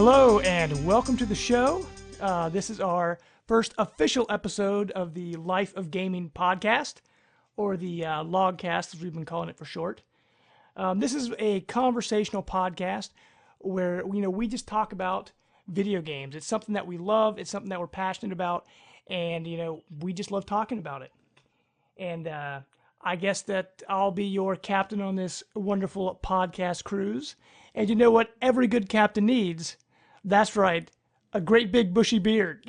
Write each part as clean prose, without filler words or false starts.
Hello and welcome to the show. This is our first official episode of the Life of Gaming podcast, or the Logcast as we've been calling it for short. This is a conversational podcast where we just talk about video games. It's something that we love. It's something that we're passionate about, and we just love talking about it. And I guess that I'll be your captain on this wonderful podcast cruise. And you know what every good captain needs? That's right, a great big bushy beard.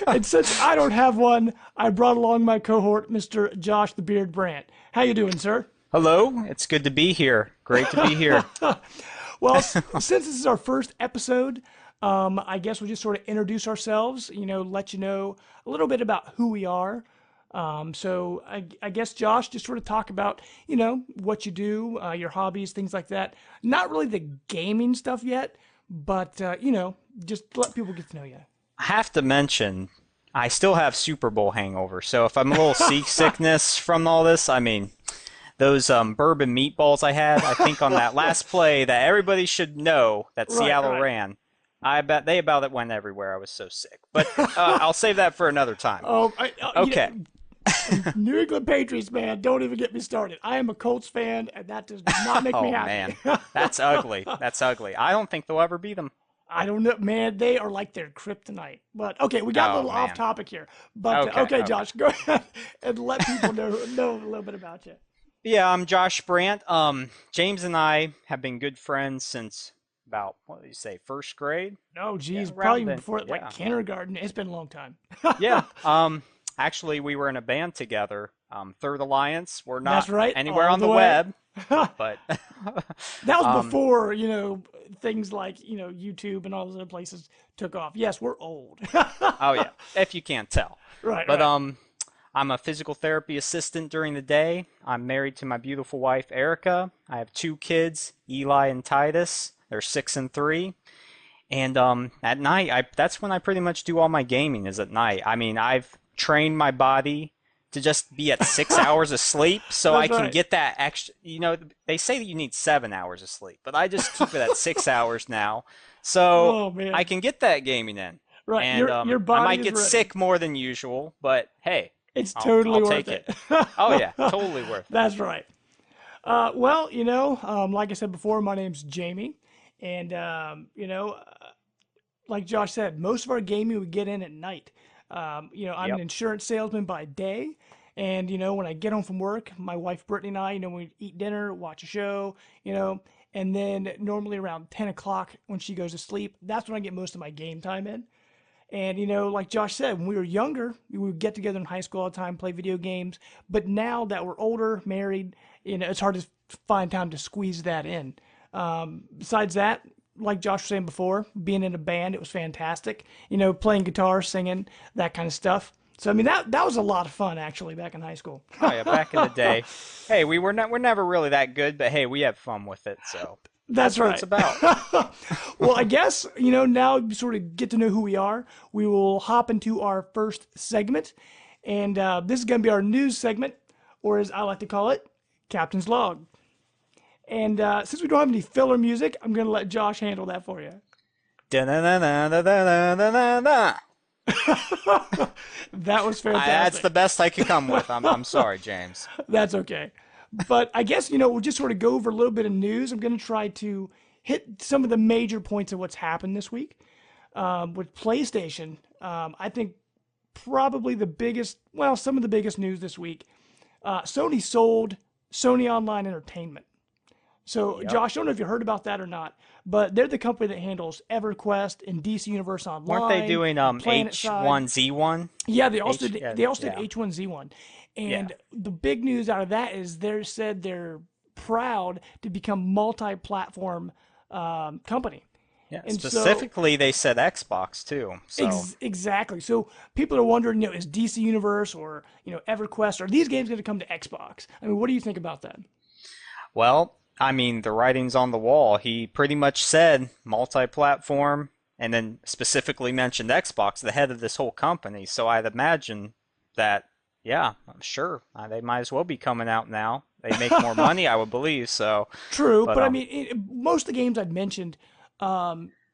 And since I don't have one, I brought along my cohort, Mr. Josh the Beard Brandt. How you doing, sir? Hello, it's good to be here. Great to be here. Well, since this is our first episode, I guess we'll just sort of introduce ourselves, let you know a little bit about who we are. So I guess, Josh, just sort of talk about, what you do, your hobbies, things like that. Not really the gaming stuff yet, but, just let people get to know you. I have to mention, I still have Super Bowl hangover, so if I'm a little seasickness from all this, I mean, those bourbon meatballs I had, I think on that last play that everybody should know that Seattle ran, I bet they about it went everywhere. I was so sick. But I'll save that for another time. Okay. New England Patriots, man, don't even get me started. I am a Colts fan, and that does not make me happy. Oh, man. That's ugly. That's ugly. I don't think they'll ever beat them. I don't know, man. They are like their kryptonite. But, okay, we got a little off topic here. But, okay, Josh, go ahead and let people know a little bit about you. Yeah, I'm Josh Brandt. James and I have been good friends since about, what did you say, first grade? No, geez, probably before kindergarten. It's been a long time. Yeah. Actually, we were in a band together, Third Alliance. We're not anywhere on the web, but that was before things like YouTube and all those other places took off. Yes, we're old. Oh yeah, if you can't tell. Right. But I'm a physical therapy assistant during the day. I'm married to my beautiful wife Erica. I have 2 kids, Eli and Titus. They're 6 and 3. And at night, that's when I pretty much do all my gaming is at night. I mean, I've trained my body to just be at 6 hours of sleep so I can get that extra, they say that you need 7 hours of sleep, but I just keep it at 6 hours now so I can get that gaming in. Right. And your body I might get sick more than usual, but hey, I'll worth take it. Oh yeah, totally worth it. That's right. Well, like I said before, my name's Jamie, and like Josh said, most of our gaming we get in at night. I'm an insurance salesman by day, and when I get home from work, my wife Brittany and I, we eat dinner, watch a show, and then normally around 10 o'clock when she goes to sleep, that's when I get most of my game time in. And like Josh said, when we were younger, we would get together in high school all the time, play video games. But now that we're older, married, it's hard to find time to squeeze that in. Besides that, like Josh was saying before, being in a band, it was fantastic. Playing guitar, singing, that kind of stuff. So I mean, that was a lot of fun actually back in high school. Oh yeah, back in the day. Hey, we're never really that good, but hey, we have fun with it. So that's right. What it's about. Well, I guess now you sort of get to know who we are. We will hop into our first segment, and this is going to be our news segment, or as I like to call it, Captain's Log. And since we don't have any filler music, I'm going to let Josh handle that for you. That was fantastic. That's the best I could come with. I'm sorry, James. That's okay. But I guess, we'll just sort of go over a little bit of news. I'm going to try to hit some of the major points of what's happened this week. With PlayStation, I think probably some of the biggest news this week. Sony sold Sony Online Entertainment. So, Josh, I don't know if you heard about that or not, but they're the company that handles EverQuest and DC Universe Online. Weren't they doing H1Z1? Yeah, they also did H1Z1. And the big news out of that is they said they're proud to become multi-platform company. Yeah, and specifically, they said Xbox too. So. Exactly. So people are wondering, is DC Universe or EverQuest, are these games going to come to Xbox? I mean, what do you think about that? Well, I mean, the writing's on the wall. He pretty much said multi-platform, and then specifically mentioned Xbox, the head of this whole company. So I'd imagine that, I'm sure they might as well be coming out now. They make more money, I would believe. So true, but I mean, most of the games I'd mentioned,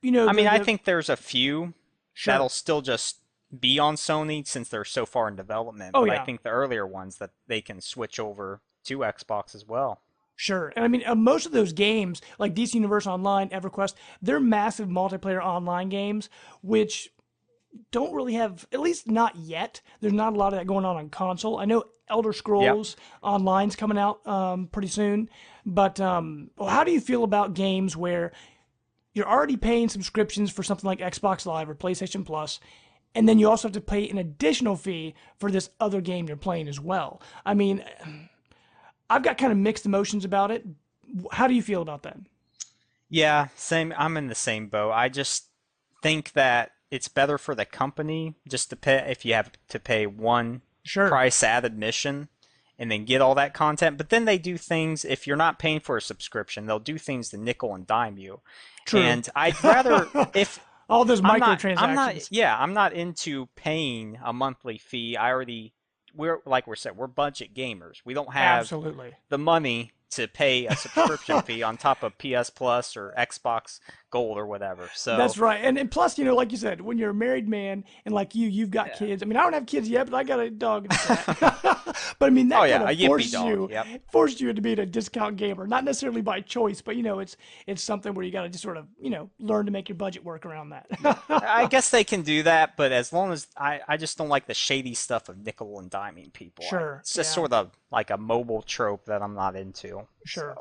you know, I mean, I the think there's a few sure. that'll still just be on Sony since they're so far in development, Oh but I yeah, think the earlier ones that they can switch over to Xbox as well. sure. And I mean, most of those games, like DC Universe Online, EverQuest, they're massive multiplayer online games, which don't really have, at least not yet. There's not a lot of that going on console. I know Elder Yep. Scrolls Online's coming out pretty soon, but well, how do you feel about games where you're already paying subscriptions for something like Xbox Live or PlayStation Plus, and then you also have to pay an additional fee for this other game you're playing as well? I mean, I've got kind of mixed emotions about it. How do you feel about that? Yeah, same. I'm in the same boat. I just think that it's better for the company just to pay if you have to pay one Sure. price at admission and then get all that content. But then they do things, if you're not paying for a subscription, they'll do things to nickel and dime you. True. And I'd rather if All those I'm not, microtransactions. yeah, I'm not into paying a monthly fee. We're like we're said, we're budget gamers. We don't have Absolutely. the money to pay a subscription fee on top of PS Plus or Xbox Gold or whatever. So, That's right. And plus, like you said, when you're a married man and like you've got yeah. kids. I mean, I don't have kids yet, but I got a dog and a cat. But I mean, Oh that kind yeah, of a yippy dog. Yep. forced you to be a discount gamer, not necessarily by choice, but it's something where you got to just sort of, learn to make your budget work around Yeah. that. I guess they can do that, but as long as I just don't like the shady stuff of nickel and diming people. Sure. It's just Yeah. sort of like a mobile trope that I'm not into. Sure.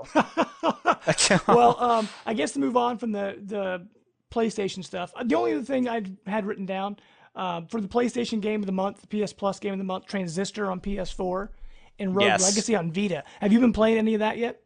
So, Well, I guess to move on from the PlayStation stuff, the only other thing I had written down for the PlayStation Game of the Month, the PS Plus Game of the Month, Transistor on PS4, and Rogue yes, Legacy on Vita. Have you been playing any of that yet?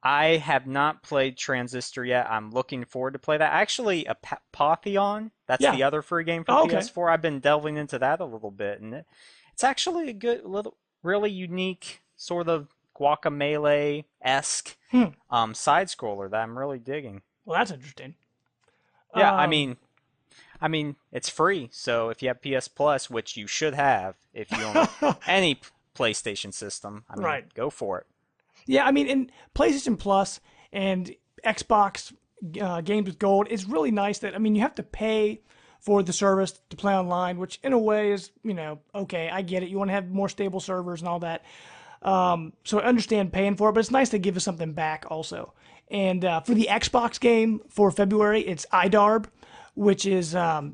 I have not played Transistor yet. I'm looking forward to play that. Actually, a Apotheon, that's Yeah. the other free game for Oh, okay. PS4. I've been delving into that a little bit, and it's actually a good little, really unique sort of Guacamelee-esque Hmm. side scroller that I'm really digging. Well, that's interesting. Yeah, Um, I mean, it's free, so if you have PS Plus, which you should have if you own any PlayStation system, I mean, right. go for it. Yeah, I mean, in PlayStation Plus and Xbox games with gold, it's really nice that, I mean, you have to pay for the service to play online, which in a way is, okay, I get it. You want to have more stable servers and all that. So I understand paying for it, but it's nice to give us something back also. And for the Xbox game for February, it's iDarb, which is I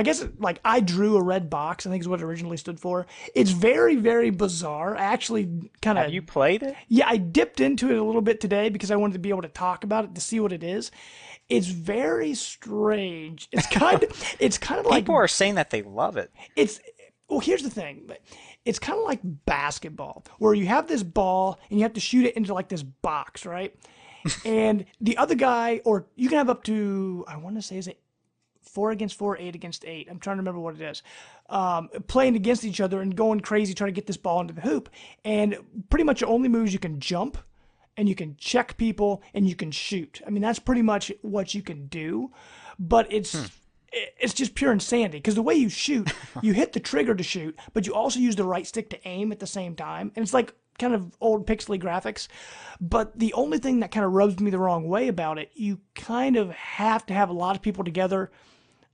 guess like I drew a red box. I think is what it originally stood for. It's very very bizarre. I actually kind Have of you played it? yeah, I dipped into it a little bit today because I wanted to be able to talk about it to see what it is. It's very strange. It's kind of like People are saying that they love it. it's well, here's the thing. It's kind of like basketball, where you have this ball and you have to shoot it into like this box, right? And the other guy, or you can have up to, I want to say, is it 4 against 4, 8 against 8? I'm trying to remember what it is. Playing against each other and going crazy trying to get this ball into the hoop. And pretty much the only moves you can jump and you can check people and you can shoot. I mean, that's pretty much what you can do. But it's just pure insanity because the way you shoot, you hit the trigger to shoot, but you also use the right stick to aim at the same time. And it's like kind of old pixely graphics. But the only thing that kind of rubs me the wrong way about it, you kind of have to have a lot of people together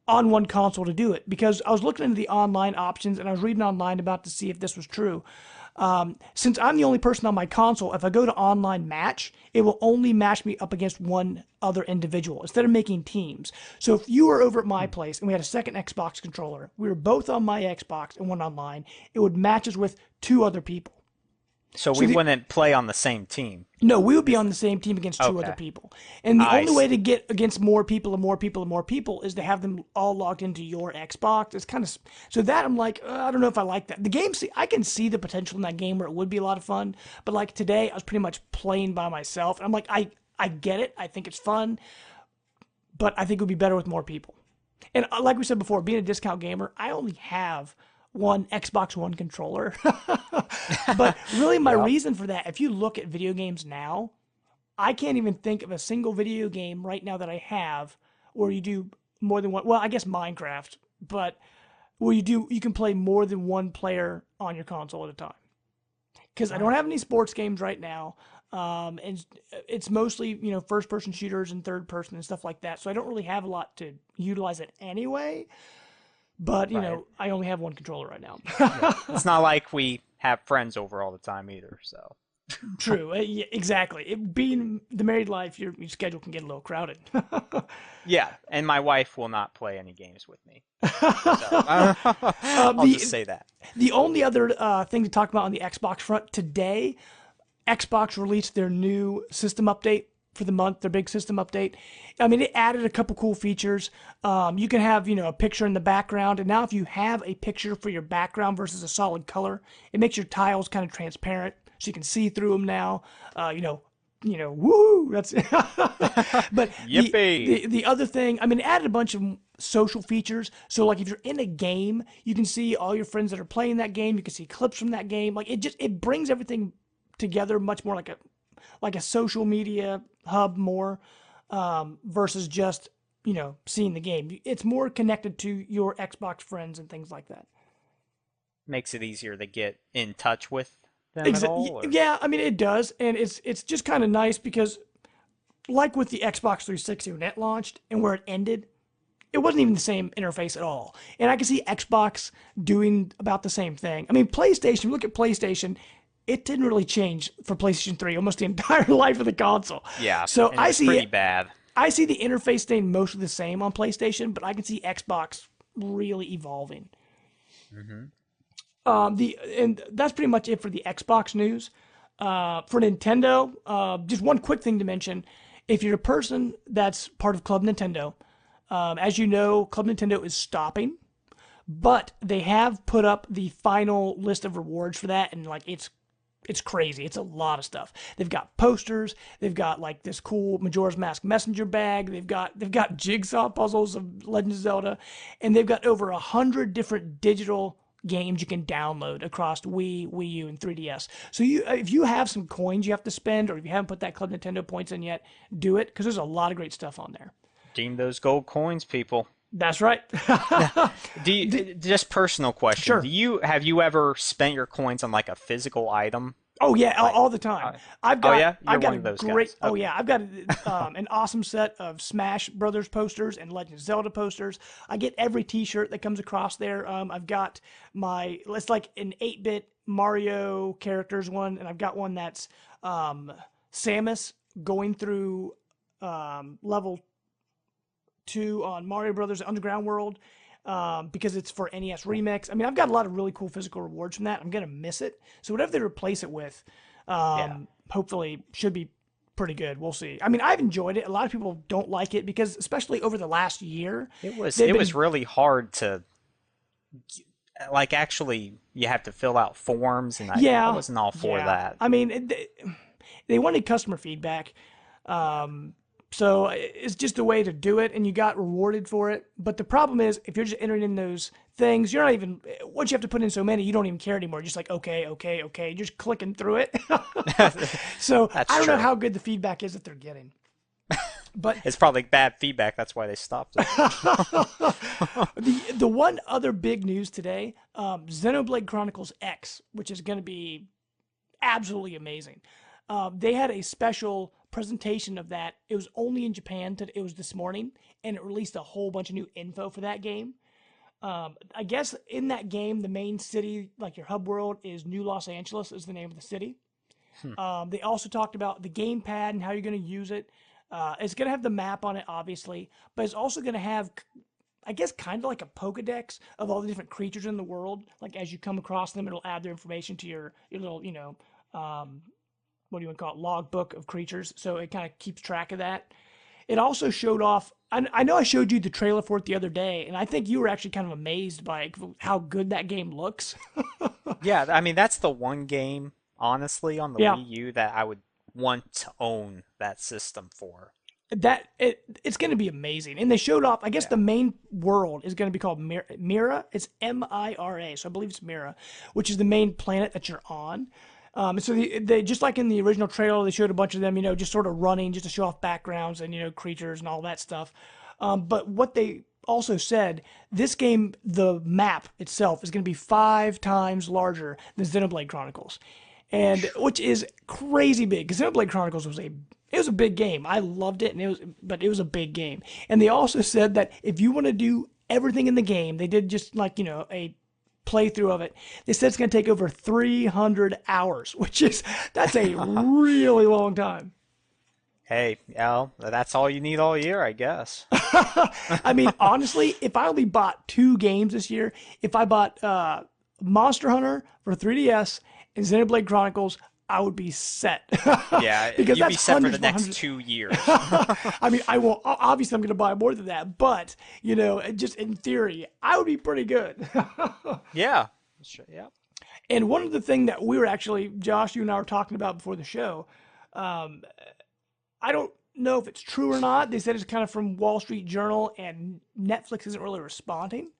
on one console to do it. Because I was looking into the online options and I was reading online about to see if this was true. Since I'm the only person on my console, if I go to online match, it will only match me up against one other individual instead of making teams. So if you were over at my place and we had a second Xbox controller, we were both on my Xbox and one online, it would match us with two other people. So So we the wouldn't play on the same team. No, we would be on the same team against two other Okay. people. And the I only way to see. get against more people and more people and more people is to have them all logged into your Xbox. It's kind of so that I'm like, I don't know if I like that. The game, see, I can see the potential in that game where it would be a lot of fun. But like today, I was pretty much playing by myself. And I'm like, I get it. I think it's fun, but I think it would be better with more people. And like we said before, being a discount gamer, I only have one Xbox One controller. But really, my Yep. reason for that, if you look at video games now, I can't even think of a single video game right now that I have where you do more than one. Well, I guess Minecraft, but where you can play more than one player on your console at a time. because I don't have any sports games right now. And it's mostly, first person shooters and third person and stuff like that. So I don't really have a lot to utilize it anyway. But, Right. I only have one controller right now. Yeah. It's not like we have friends over all the time either, so. True. Yeah, exactly. Being the married life, your schedule can get a little crowded. Yeah, and my wife will not play any games with me. So, I'll just say that. The only other thing to talk about on the Xbox front today, Xbox released their new system update for the month, their big system update. I mean, it added a couple cool features. You can have, a picture in the background, and now if you have a picture for your background versus a solid color, it makes your tiles kind of transparent, so you can see through them now. Woo! That's but Yippee! The other thing, I mean, it added a bunch of social features. So like if you're in a game, you can see all your friends that are playing that game. You can see clips from that game. Like it brings everything together much more like a social media hub more versus just seeing the game. It's more connected to your Xbox friends and things like that. Makes it easier to get in touch with them at all? Or? Yeah, I mean it does, and it's just kind of nice because, like with the Xbox 360 when it launched and where it ended, it wasn't even the same interface at all. And I can see Xbox doing about the same thing. I mean, PlayStation. Look at PlayStation. It didn't really change for PlayStation 3 almost the entire life of the console. Yeah, so and I it's see pretty bad. I see the interface staying mostly the same on PlayStation, but I can see Xbox really evolving. Mm-hmm. And that's pretty much it for the Xbox news. For Nintendo, just one quick thing to mention: if you're a person that's part of Club Nintendo, as you know, Club Nintendo is stopping, but they have put up the final list of rewards for that, and like it's crazy. It's a lot of stuff. They've got posters. They've got like this cool Majora's Mask messenger bag. They've got jigsaw puzzles of Legend of Zelda, and they've got over 100 different digital games you can download across Wii, Wii U, and 3DS. So if you have some coins you have to spend, or if you haven't put that Club Nintendo points in yet, do it, because there's a lot of great stuff on there. Redeem those gold coins, people. That's right. Just personal question. Sure. Have you ever spent your coins on like a physical item? Oh yeah, all the time. I've got. Oh yeah, I've got one of those great. guys. Oh Okay. yeah, I've got an awesome set of Smash Brothers posters and Legend of Zelda posters. I get every T-shirt that comes across there. I've got it's like an 8-bit Mario characters one, and I've got one that's Samus going through level 2 on Mario Brothers Underground World. Because it's for NES Remix. I mean, I've got a lot of really cool physical rewards from that. I'm going to miss it. So whatever they replace it with, hopefully should be pretty good. We'll see. I mean, I've enjoyed it. A lot of people don't like it because, especially over the last year, it was really hard to, like, actually, you have to fill out forms, and I wasn't all for that. I mean, they wanted customer feedback. So it's just a way to do it, and you got rewarded for it. But the problem is, if you're just entering in those things, you're not even, once you have to put in so many, you don't even care anymore. You're just like, okay, you're just clicking through it. So I don't know how good the feedback is that they're getting. But it's probably bad feedback. That's why they stopped it. the one other big news today, Xenoblade Chronicles X, which is going to be absolutely amazing. They had a special presentation of that. It was only in Japan. It was this morning, and it released a whole bunch of new info for that game. I guess in that game, the main city, like your hub world, is New Los Angeles is the name of the city. They also talked about the gamepad and how you're going to use it. It's going to have the map on it, obviously, but it's also going to have, I guess, kind of like a Pokedex of all the different creatures in the world. Like as you come across them, it'll add their information to your little, what do you want to call it, logbook of creatures. So it kind of keeps track of that. It also showed off, I know I showed you the trailer for it the other day, and I think you were actually kind of amazed by how good that game looks. Yeah, I mean, that's the one game, honestly, on the Wii U that I would want to own that system for. It's going to be amazing. And they showed off, I guess the main world is going to be called Mira. It's Mira, so I believe it's Mira, which is the main planet that you're on. So they just like in the original trailer, they showed a bunch of them, just sort of running just to show off backgrounds and, creatures and all that stuff. But what they also said, this game, the map itself is going to be 5 times larger than Xenoblade Chronicles. and which is crazy big because Xenoblade Chronicles was a big game. I loved it, and it was a big game. And they also said that if you want to do everything in the game, they did just like a playthrough of it. They said it's going to take over 300 hours, that's a really long time. Hey, Al, that's all you need all year, I guess. I mean, honestly, if I only bought 2 games this year, if I bought Monster Hunter for 3DS and Xenoblade Chronicles, I would be set. Yeah, Because you'd be that's set for the hundreds next hundreds. 2 years. I mean, I will obviously I'm going to buy more than that, but just in theory, I would be pretty good. Yeah. Sure, yeah. And one of the things that we were actually, Josh, you and I were talking about before the show, um, I don't know if it's true or not. They said it's kind of from Wall Street Journal, and Netflix isn't really responding.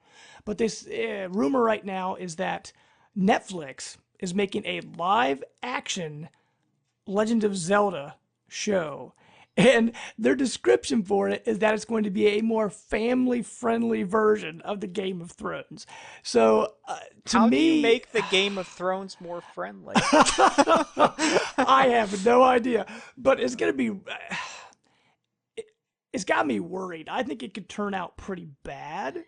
But this rumor right now is that Netflix is making a live action Legend of Zelda show. And their description for it is that it's going to be a more family friendly version of the Game of Thrones. So, to How do you me, make the Game of Thrones more friendly? I have no idea. But it's going to be. It's got me worried. I think it could turn out pretty bad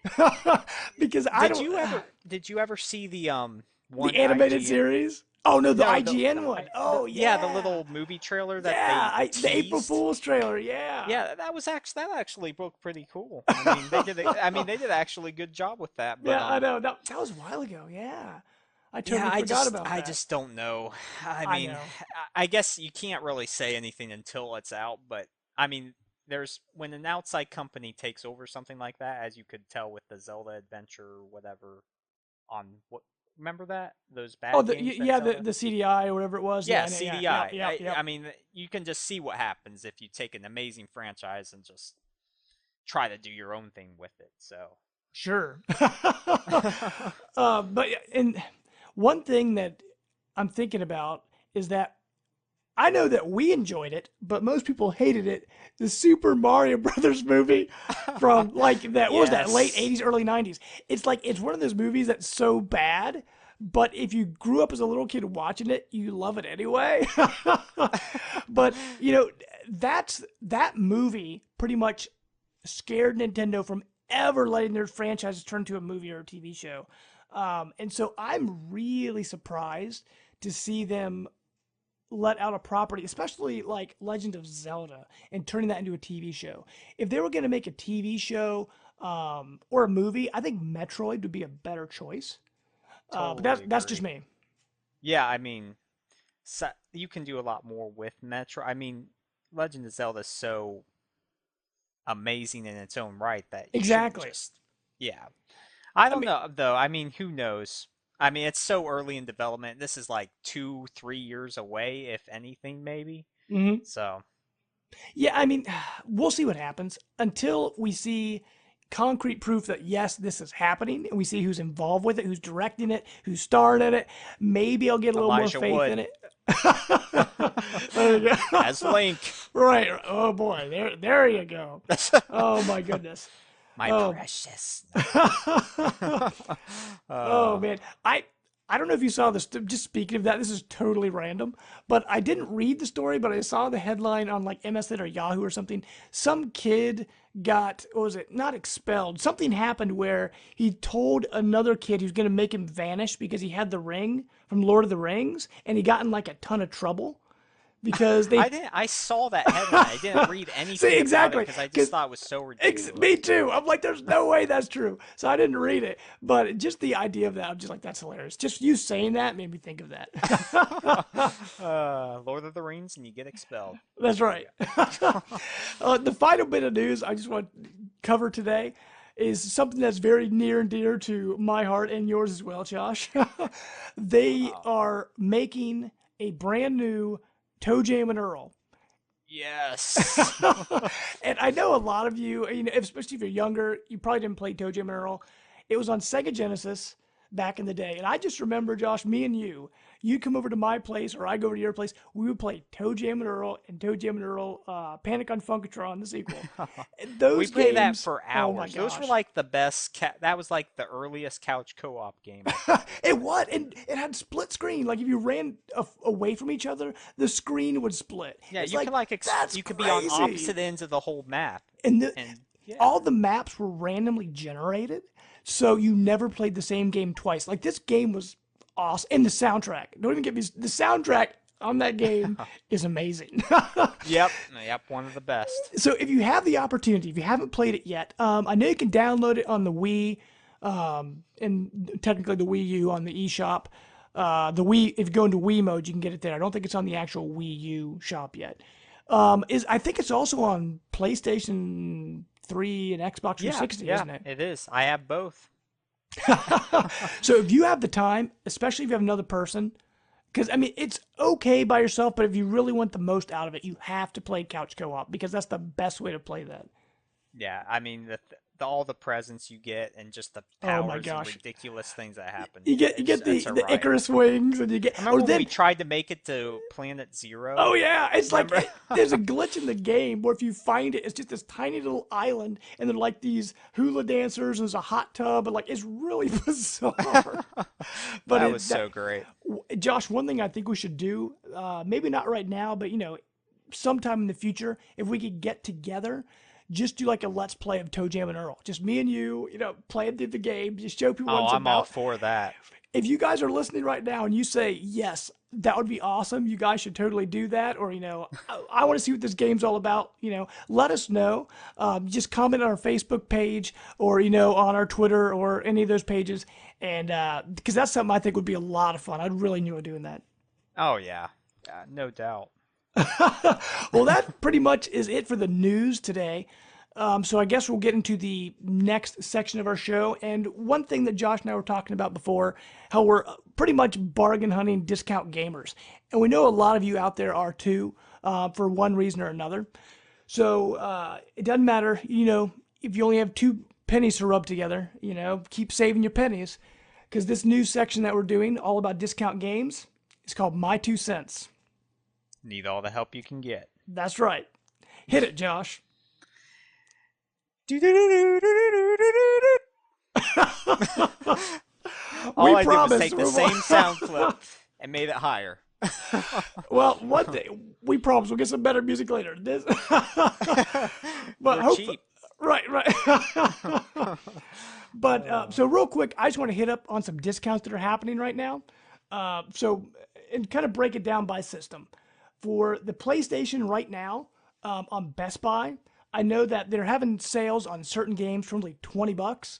because I Did don't. you ever see the The one animated IGN? series? Oh no, the No, IGN one. Oh yeah, the yeah, little movie trailer that yeah. they The April teased. Fool's trailer. Yeah, Yeah, that actually looked pretty cool. I mean, they did actually a good job with that. But yeah. I know. That was a while ago. Yeah, I yeah, totally forgot about I that. just don't know. I I mean, know. I guess you can't really say anything until it's out. But I mean, there's when an outside company takes over something like that, as you could tell with the Zelda Adventure or whatever on what. Remember that those Oh, bad games that yeah, the Zelda. the CDI or whatever it was. Yeah, Yeah, yeah, yeah, yep, CDI. yep, I yep. mean, you can just see what happens if you take an amazing franchise and just try to do your own thing with it. So, Sure. But and one thing that I'm thinking about is that I know that we enjoyed it, but most people hated it. The Super Mario Brothers movie from like that, what was that, late yes. 80s, early 90s. It's like it's one of those movies that's so bad, but if you grew up as a little kid watching it, you love it anyway. But, that movie pretty much scared Nintendo from ever letting their franchises turn to a movie or a TV show. And so I'm really surprised to see them let out a property, especially like Legend of Zelda, and turning that into a TV show. If they were going to make a TV show or a movie, I think Metroid would be a better choice. But Totally that's just agree. me. Yeah, I mean, you can do a lot more with Metro. I mean, Legend of Zelda is so amazing in its own right that you shouldn't Exactly. just. Yeah. I I don't mean, know, though. I mean, who knows? I mean, it's so early in development. This is like 2, 3 years away, if anything, maybe. mhm. So, Yeah, I mean, we'll see what happens until we see concrete proof that yes, this is happening, and we see who's involved with it, who's directing it, who starred in it. Maybe I'll get a little more Elijah faith in Wood it. There you go. as Link. Right. Oh boy. There you go. Oh my goodness. My Oh. precious. Oh uh, man. I don't know if you saw this. Just speaking of that, this is totally random, but I didn't read the story, but I saw the headline on like MSN or Yahoo or something. Some kid got, what was it? Not expelled. Something happened where he told another kid he was going to make him vanish because he had the ring from Lord of the Rings, and he got in like a ton of trouble because I they. didn't. I saw that headline. I didn't read See, anything about it exactly. because I just Because thought it was so me ridiculous. too. I'm like, there's no way that's true. So I didn't read it. But just the idea of that, I'm just like, that's hilarious. Just you saying that made me think of that. Lord of the Rings, and you get expelled. That's There right. The final bit of news I just want to cover today is something that's very near and dear to my heart and yours as well, Josh. you They go. are making a brand new Toe Jam and Earl. Yes. And I know a lot of you, especially if you're younger, you probably didn't play Toe Jam and Earl. It was on Sega Genesis. back in the day. And I just remember, Josh, me and you come over to my place or I go over to your place. We would play Toe Jam and Earl and Toe Jam and Earl, Panic on Funkatron, the sequel. And We those played that games, for oh my hours. Those were gosh. like the best. That was like the earliest couch co-op game, I think. It what? And it had split screen. Like if you ran away from each other, the screen would split. Yeah, It's you could like, like that's you could be on crazy. opposite ends of the whole map, And and yeah, all the maps were randomly generated, so you never played the same game twice. Like this game was awesome, and the soundtrack. Don't even get me. The soundtrack on that game is amazing. yep, yep, one of the best. So if you have the opportunity, if you haven't played it yet, I know you can download it on the Wii, and technically the Wii U on the eShop. The Wii, if you go into Wii mode, you can get it there. I don't think it's on the actual Wii U shop yet. I think it's also on PlayStation 3 and Xbox Yeah, 360, yeah, isn't it? it is. I have both. So if you have the time, especially if you have another person, because I mean it's okay by yourself, but if you really want the most out of it, you have to play couch co-op because that's the best way to play that. Yeah, I mean all the presents you get and just the Oh my powers and gosh. ridiculous things that happen. You get It's a the riot. Icarus wings and you get I or remember when we then tried to make it to Planet Zero. oh yeah, it's like Remember? there's a glitch in the game where if you find it, it's just this tiny little island, and they're like these hula dancers, and there's a hot tub, and like it's really bizarre. But That was so great. Josh, one thing I think we should do, maybe not right now, but sometime in the future, if we could get together, just do like a let's play of Toe Jam and Earl, just me and you, playing through the game, just show people what Oh, it's I'm all about. for that. If you guys are listening right now and you say yes, that would be awesome. You guys should totally do that. Or I want to see what this game's all about. Let us know. Just comment on our Facebook page or on our Twitter or any of those pages, and because that's something I think would be a lot of fun. I'd really enjoy doing that. Oh yeah, yeah, no doubt. Well, that pretty much is it for the news today. So I guess we'll get into the next section of our show. And one thing that Josh and I were talking about before, how we're pretty much bargain hunting discount gamers. And we know a lot of you out there are too, for one reason or another. So it doesn't matter, if you only have 2 pennies to rub together, keep saving your pennies. Because this new section that we're doing, all about discount games, is called My 2 Cents. Need all the help you can get. That's right. Hit it, Josh. All We I did was promise. take the same sound clip and made it higher. Well, one thing we promise we'll get some better music later. This, but We're hope, cheap. right. But so real quick, I just want to hit up on some discounts that are happening right now. And kind of break it down by system. For the PlayStation right now, on Best Buy, I know that they're having sales on certain games for only $20.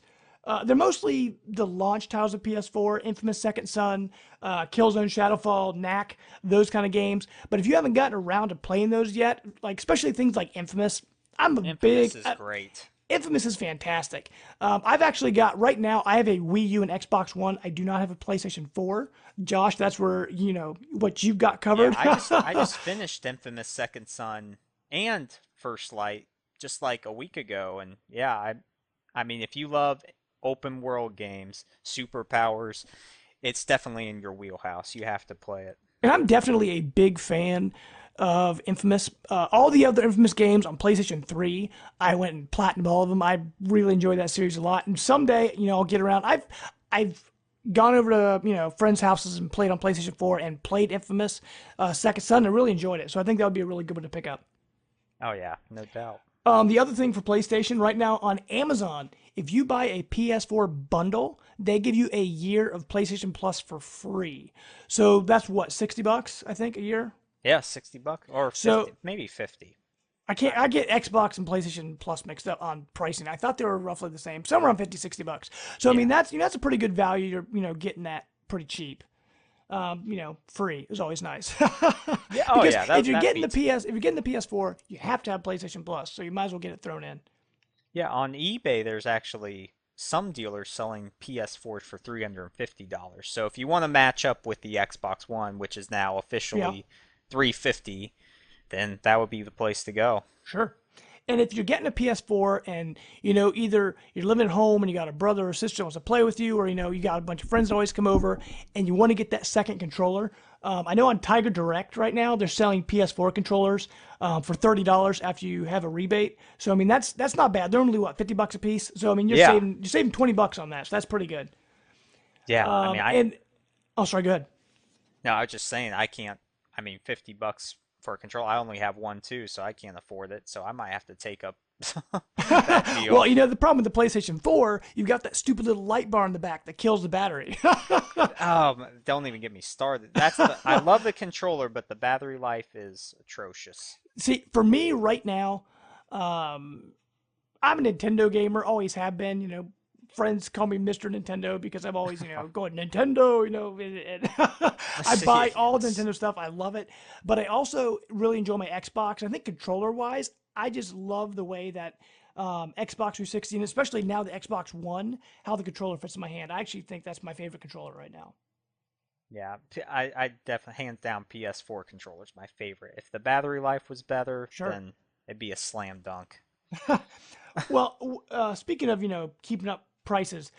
They're mostly the launch titles of PS4, Infamous Second Son, Killzone Shadowfall, Knack, those kind of games. But if you haven't gotten around to playing those yet, like especially things like Infamous, I'm a Infamous big is great. Infamous is fantastic. I've actually got right now. I have a Wii U and Xbox One. I do not have a PlayStation 4. Josh, that's where what you've got Yeah, covered. I just finished Infamous Second Son and First Light just like a week ago, and yeah, I mean if you love open world games, superpowers, it's definitely in your wheelhouse. You have to play it. And I'm definitely a big fan of Infamous. All the other Infamous games on PlayStation 3, I went and platinum all of them. I really enjoy that series a lot. And someday, I'll get around. I've gone over to, friends' houses and played on PlayStation 4 and played Infamous Second Son and really enjoyed it. So I think that would be a really good one to pick up. Oh yeah, no doubt. The other thing for PlayStation right now on Amazon, if you buy a PS4 bundle, they give you a year of PlayStation Plus for free. So that's what, $60, I think, a year? Yeah, $60 or 50, So maybe 50. I get Xbox and PlayStation Plus mixed up on pricing. I thought they were roughly the same, somewhere around $50, $60. So I mean Yeah. that's a pretty good value. You're getting that pretty cheap. Free is always nice. Yeah, oh Because yeah, if you're that getting beats. if you're getting the PS4, you have to have PlayStation Plus. So you might as well get it thrown in. Yeah, on eBay there's actually some dealers selling PS4s for $350. So if you want to match up with the Xbox One, which is now Yeah, officially $350, then that would be the place to go. sure. And if you're getting a PS4 and, either you're living at home and you got a brother or sister that wants to play with you, or, you got a bunch of friends that always come over and you want to get that second controller, I know on Tiger Direct right now, they're selling PS4 controllers for $30 after you have a rebate. So, I mean, that's not bad. They're only, what, $50 a piece? So, I mean, Yeah. you're saving $20 on that. So that's pretty good. Yeah. I mean, Oh, sorry, go ahead. no, I was just saying I can't. I mean, $50 for a controller. I only have one too, so I can't afford it. So I might have to take up that Well, deal. the problem with the PlayStation 4, you've got that stupid little light bar in the back that kills the battery. Don't even get me started. I love the controller, but the battery life is atrocious. See, for me right now, um, I'm a Nintendo gamer, always have been. Friends call me Mr. Nintendo because I'm always, going Nintendo, and I buy all the Yes. Nintendo stuff. I love it. But I also really enjoy my Xbox. I think controller wise, I just love the way that Xbox 360, and especially now the Xbox One, how the controller fits in my hand. I actually think that's my favorite controller right now. Yeah, I definitely hands down PS4 controller's my favorite. If the battery life was better, Sure. then it'd be a slam dunk. Well, speaking of, keeping up prices,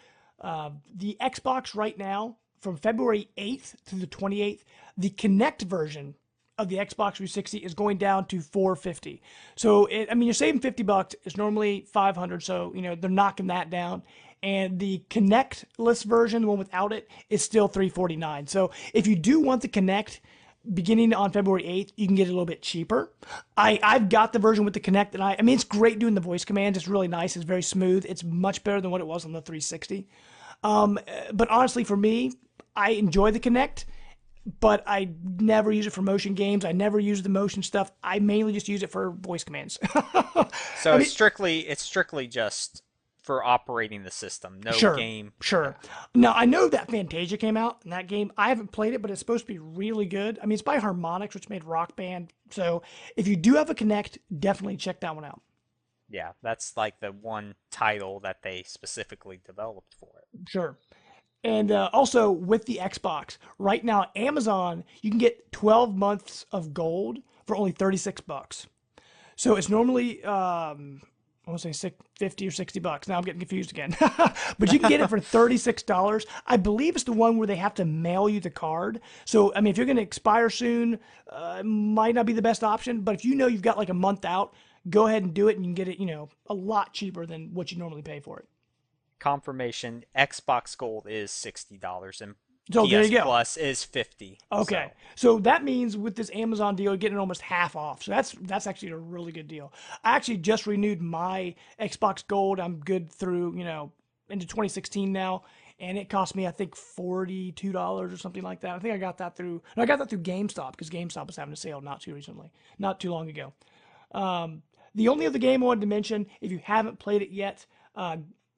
the Xbox right now, from February 8th to the 28th, the Connect version of the Xbox 360 is going down to 450. So, I mean, you're saving $50. It's normally 500, so, they're knocking that down. And the Connect-less version, the one without it, is still 349. So, if you do want the Connect, beginning on February 8th, you can get it a little bit cheaper. I've got the version with the Connect, and I mean, it's great doing the voice commands. It's really nice. It's very smooth. It's much better than what it was on the 360. But honestly, for me, I enjoy the Connect, but I never use it for motion games. I never use the motion stuff. I mainly just use it for voice commands. So I it's mean, strictly just for operating the system, no sure, game. sure. Yeah. Now I know that Fantasia came out, and that game I haven't played it, but it's supposed to be really good. I mean, it's by Harmonix, which made Rock Band. So if you do have a Connect, definitely check that one out. Yeah, that's like the one title that they specifically developed for it. Sure. And also with the Xbox, right now, Amazon, you can get 12 months of gold for only $36. So it's normally, I want to say 50 or $60. Now I'm getting confused again. But you can get it for $36. I believe it's the one where they have to mail you the card. So, I mean, if you're going to expire soon, it might not be the best option. But if you know you've got like a month out, go ahead and do it and you can get it, a lot cheaper than what you normally pay for it. Confirmation, Xbox Gold is $60 and So there PS you go. Plus is 50. Okay, So, so that means with this Amazon deal, you're getting almost half off. So that's actually a really good deal. I actually just renewed my Xbox Gold. I'm good through into 2016 now, and it cost me I think $42 or something like that. I think I got that through. No, I got that through GameStop because GameStop was having a sale not too long ago. The only other game I wanted to mention, if you haven't played it yet,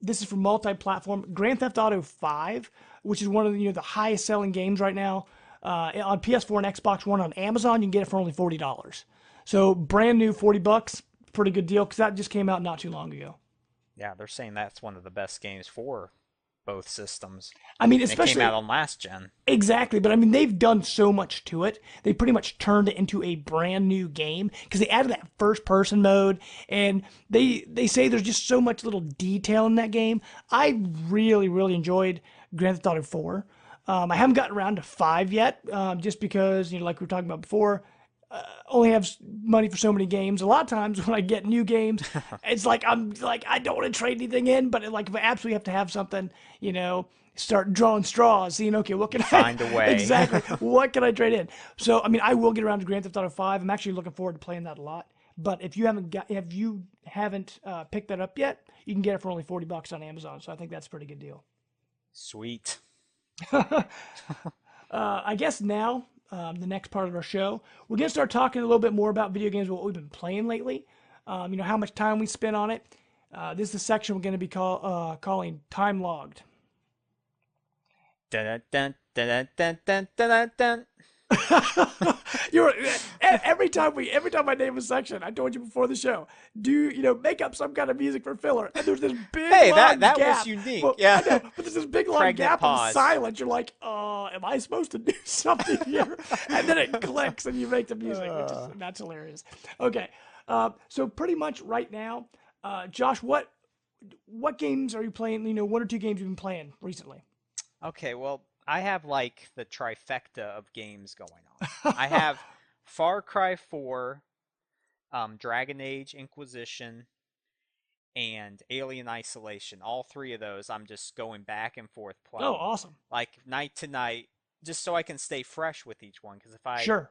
this is for multi-platform. Grand Theft Auto 5, which is one of the highest selling games right now on PS4 and Xbox One on Amazon. You can get it for only $40. So brand new, $40, pretty good deal because that just came out not too long ago. yeah, they're saying that's one of the best games for both systems. I mean, And it came out especially on last gen. exactly, but I mean they've done so much to it. They pretty much turned it into a brand new game because they added that first person mode, and they say there's just so much little detail in that game. I really enjoyed Grand Theft Auto 4. I haven't gotten around to 5 yet, just because like we were talking about before. Only have money for so many games. A lot of times when I get new games, it's like I'm like I don't want to trade anything in, but like if I absolutely have to have something, start drawing straws, seeing okay, what can I Find a way. exactly what can I trade in? So I mean, I will get around to Grand Theft Auto 5. I'm actually looking forward to playing that a lot. But if you haven't picked that up yet, you can get it for only $40 on Amazon. So I think that's a pretty good deal. Sweet. I guess now, the next part of our show, we're going to start talking a little bit more about video games, what we've been playing lately, how much time we spent on it. This is the section we're going to be calling Time Logged. Dun, dun, dun, dun, dun, dun, dun, dun. You're every time I name a section, I told you before the show, make up some kind of music for filler, and there's this big Hey, long that was gap. unique. Well, Yeah. I know, but there's this big long Pregnant gap of pause. silence. You're like, am I supposed to do something here? And then it clicks, and you make the music, that's hilarious. Okay, so pretty much right now, Josh, what games are you playing? One or two games you've been playing recently. Okay, well, I have like the trifecta of games going on. I have Far Cry 4, Dragon Age Inquisition, and Alien Isolation. All three of those I'm just going back and forth Oh, playing, awesome. like night to night, just so I can stay fresh with each one. Because if I, Sure.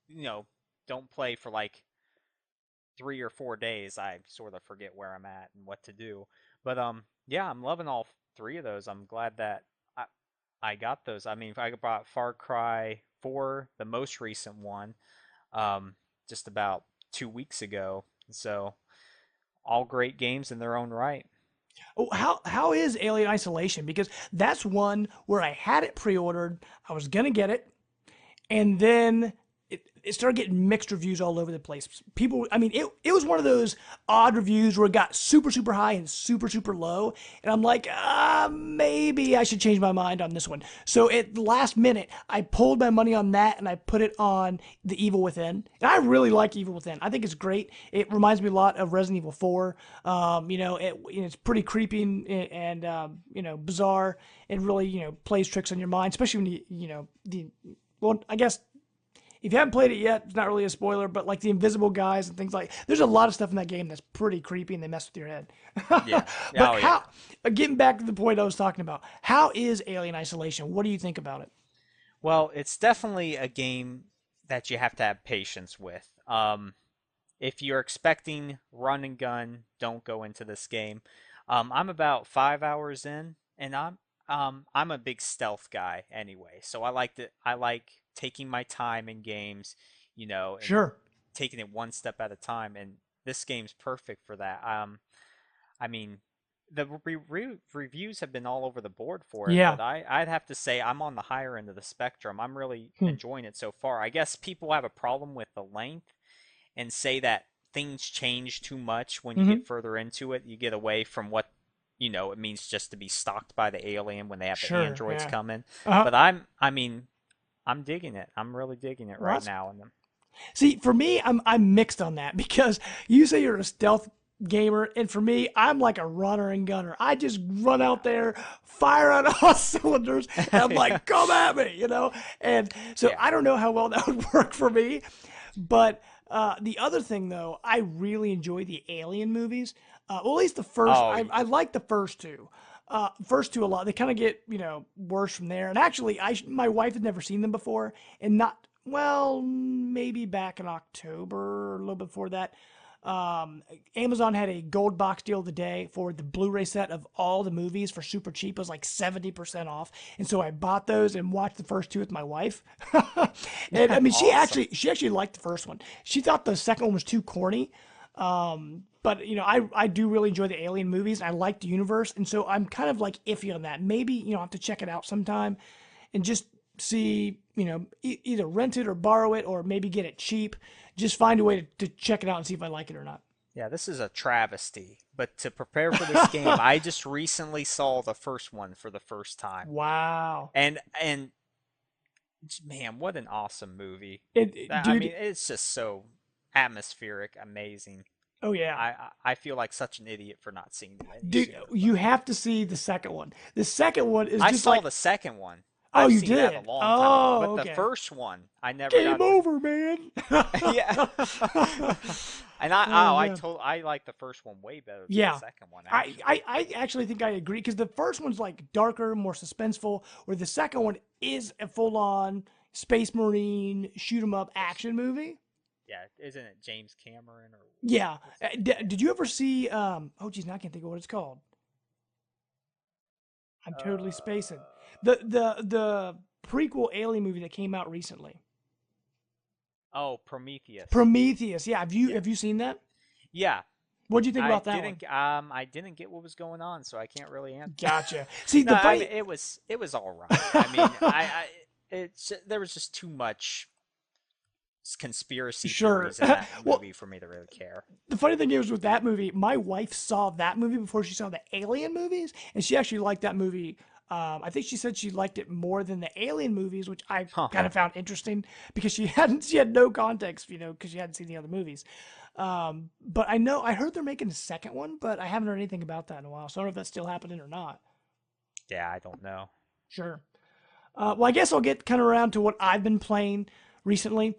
you know, don't play for like 3 or 4 days, I sort of forget where I'm at and what to do. But yeah, I'm loving all three of those. I'm glad that I I got those. I mean, I bought Far Cry 4, the most recent one, just about 2 weeks ago. So all great games in their own right. Oh, how is Alien Isolation? Because that's one where I had it pre-ordered. I was gonna get it, and then it started getting mixed reviews all over the place. People, I mean, it was one of those odd reviews where it got super, super high and super, super low. And I'm like, maybe I should change my mind on this one. So at the last minute, I pulled my money on that and I put it on The Evil Within. And I really like Evil Within. I think it's great. It reminds me a lot of Resident Evil 4. It's pretty creepy and bizarre. It really, plays tricks on your mind, especially when I guess if you haven't played it yet, it's not really a spoiler, but like the invisible guys and things there's a lot of stuff in that game that's pretty creepy and they mess with your head. Yeah. But Oh yeah. getting back to the point I was talking about, how is Alien Isolation? What do you think about it? Well, it's definitely a game that you have to have patience with. If you're expecting run and gun, don't go into this game. I'm about 5 hours in, and I'm a big stealth guy anyway, so I like taking my time in games, and Sure. taking it one step at a time. And this game's perfect for that. I mean, the reviews have been all over the board for it, Yeah. but I'd have to say I'm on the higher end of the spectrum. I'm really Hmm. enjoying it so far. I guess people have a problem with the length and say that things change too much when you Mm-hmm. get further into it. You get away from what it means just to be stalked by the alien when they have the Sure. androids Yeah. coming. Uh-huh. But I mean, I'm digging it. I'm really digging it Well, right now. And see, for me, I'm mixed on that because you say you're a stealth gamer, and for me, I'm like a runner and gunner. I just run out there, fire on all cylinders, and I'm like, come at me. And so yeah. I don't know how well that would work for me, but the other thing though, I really enjoy the Alien movies. Well, at least the first. Oh, I like the first two. First two a lot. They kind of get worse from there. And actually, my wife had never seen them before, and not well, maybe back in October or a little before that. Amazon had a gold box deal of the day for the Blu-ray set of all the movies for super cheap. It was like 70% off, and so I bought those and watched the first two with my wife. And I mean, awesome. she actually liked the first one. She thought the second one was too corny. But I do really enjoy the Alien movies. I like the universe, and so I'm kind of like iffy on that. Maybe I have to check it out sometime, and just see either rent it or borrow it, or maybe get it cheap. Just find a way to check it out and see if I like it or not. Yeah, this is a travesty. But to prepare for this game, I just recently saw the first one for the first time. Wow. And man, what an awesome movie. I mean, Dude. it's just so atmospheric, amazing. Oh yeah. I feel like such an idiot for not seeing it any Dude, sooner. you have to see the second one. The second one is I just saw like, the second one. oh, I've you seen that a did. long time ago, Oh, but the okay. first one I never Game got to. over, man. Yeah. And Oh man. I like the first one way better than the Yeah. second one I, actually. I, I actually think I agree because the first one's like darker, more suspenseful, where the second one is a full on space marine shoot 'em up action movie. Yeah, isn't it James Cameron or Yeah. what's his Did you ever see oh geez, now I can't think of what it's called. I'm totally spacing. The prequel Alien movie that came out recently. Oh, Prometheus. Prometheus. Yeah, Yeah. have you seen that? Yeah. What do you think about that one? I didn't get what was going on, so I can't really answer. Gotcha. See, No, the I mean funny it was all right. I mean, there was just too much conspiracy Sure. theories in that Well, movie for me to really care. the funny thing is with that movie, my wife saw that movie before she saw the Alien movies, and she actually liked that movie. I think she said she liked it more than the Alien movies, which I kind Huh. of found interesting because she had no context, because she hadn't seen the other movies. But I heard they're making a second one, but I haven't heard anything about that in a while, so I don't know if that's still happening or not. Yeah, I don't know. Sure. Well, I guess I'll get kind of around to what I've been playing recently.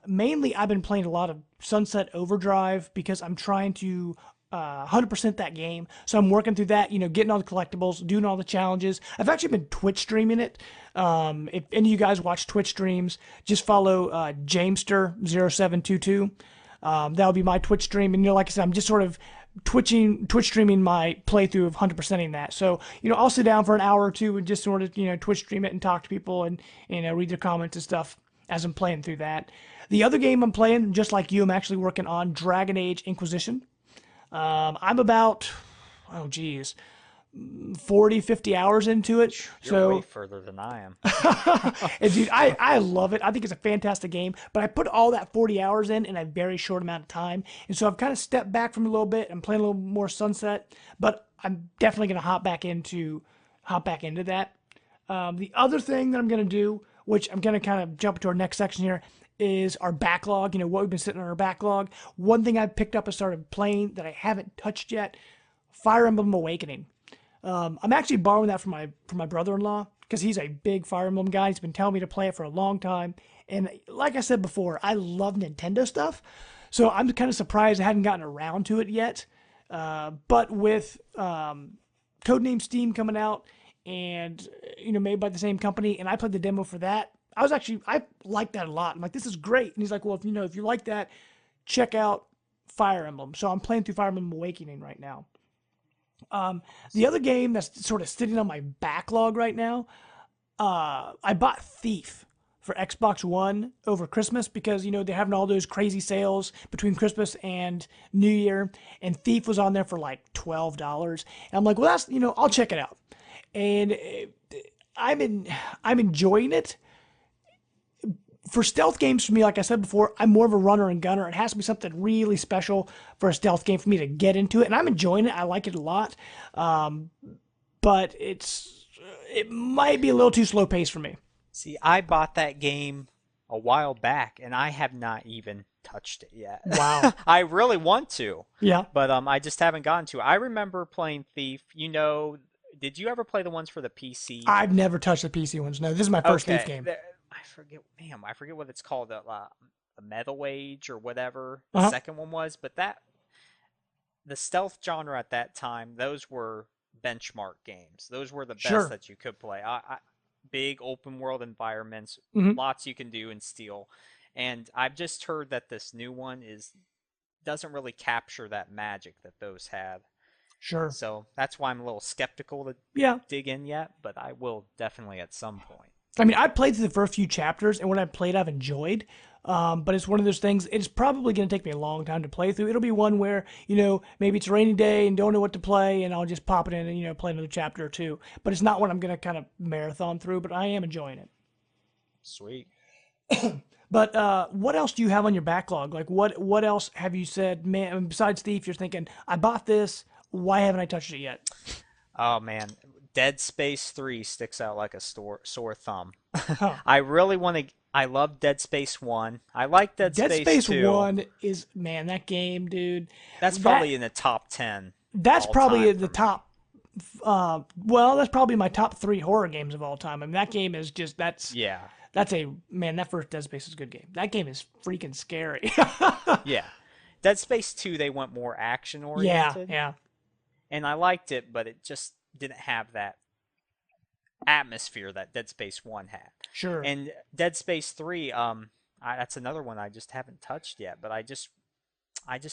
Mainly, I've been playing a lot of Sunset Overdrive because I'm trying to 100% that game. So I'm working through that, getting all the collectibles, doing all the challenges. I've actually been Twitch streaming it. If any of you guys watch Twitch streams, just follow Jamester0722. That'll be my Twitch stream. And, like I said, I'm just sort of Twitch streaming my playthrough of 100%ing that. So, I'll sit down for an hour or two and just sort of, Twitch stream it and talk to people and, read their comments and stuff as I'm playing through that. The other game I'm playing, just like you, I'm actually working on Dragon Age Inquisition. I'm about, oh geez, 40, 50 hours into it. You're way further than I am. And dude, I love it. I think it's a fantastic game, but I put all that 40 hours in a very short amount of time. And so I've kind of stepped back from it a little bit. I'm playing a little more Sunset, but I'm definitely going to hop back into that. The other thing that I'm going to do, which I'm going to kind of jump to our next section here, is our backlog, what we've been sitting on our backlog. One thing I picked up and started playing that I haven't touched yet, Fire Emblem Awakening. I'm actually borrowing that from my brother-in-law because he's a big Fire Emblem guy. He's been telling me to play it for a long time. And like I said before, I love Nintendo stuff. So I'm kind of surprised I hadn't gotten around to it yet. But with Codename Steam coming out and, made by the same company, and I played the demo for that, I liked that a lot. I'm like, this is great. And he's like, well, if you like that, check out Fire Emblem. So I'm playing through Fire Emblem Awakening right now. The other game that's sort of sitting on my backlog right now, I bought Thief for Xbox One over Christmas because, they're having all those crazy sales between Christmas and New Year, and Thief was on there for like $12. And I'm like, well, that's, I'll check it out. And I'm enjoying it. For stealth games, for me, like I said before, I'm more of a runner and gunner. It has to be something really special for a stealth game for me to get into it, and I'm enjoying it. I like it a lot, but it might be a little too slow paced for me. See, I bought that game a while back, and I have not even touched it yet. Wow. I really want to. Yeah. But I just haven't gotten to it. I remember playing Thief. Did you ever play the ones for the PC? I've never touched the PC ones. No, this is my first Thief game. I forget what it's called, the Metal Age or whatever the Uh-huh. second one was, but the stealth genre at that time, those were benchmark games. Those were the Sure. best that you could play. Big open world environments, Mhm. lots you can do and steal. And I've just heard that this new one doesn't really capture that magic that those had. Sure. So that's why I'm a little skeptical to Yeah. dig in yet, but I will definitely at some point. I mean, I played through the first few chapters, and when I played, I've enjoyed. But it's one of those things, it's probably going to take me a long time to play through. It'll be one where, maybe it's a rainy day and don't know what to play, and I'll just pop it in and, play another chapter or two. But it's not one I'm going to kind of marathon through, but I am enjoying it. Sweet. But what else do you have on your backlog? Like, what else have you said, man, besides Thief, you're thinking, I bought this, why haven't I touched it yet? Oh man, Dead Space 3 sticks out like a sore thumb. Huh. I love Dead Space 1. I like Dead Space 2. 1 is, man, that game, dude. That's probably in the top 10. That's all probably time the for me. top. That's probably my top 3 horror games of all time. I mean, that game is just Yeah. that first Dead Space is a good game. That game is freaking scary. Yeah. Dead Space 2, they went more action Yeah, oriented. yeah, And I liked it, but it just didn't have that atmosphere that Dead Space 1 had. sure. And Dead Space 3, that's another one I just haven't touched yet, but I just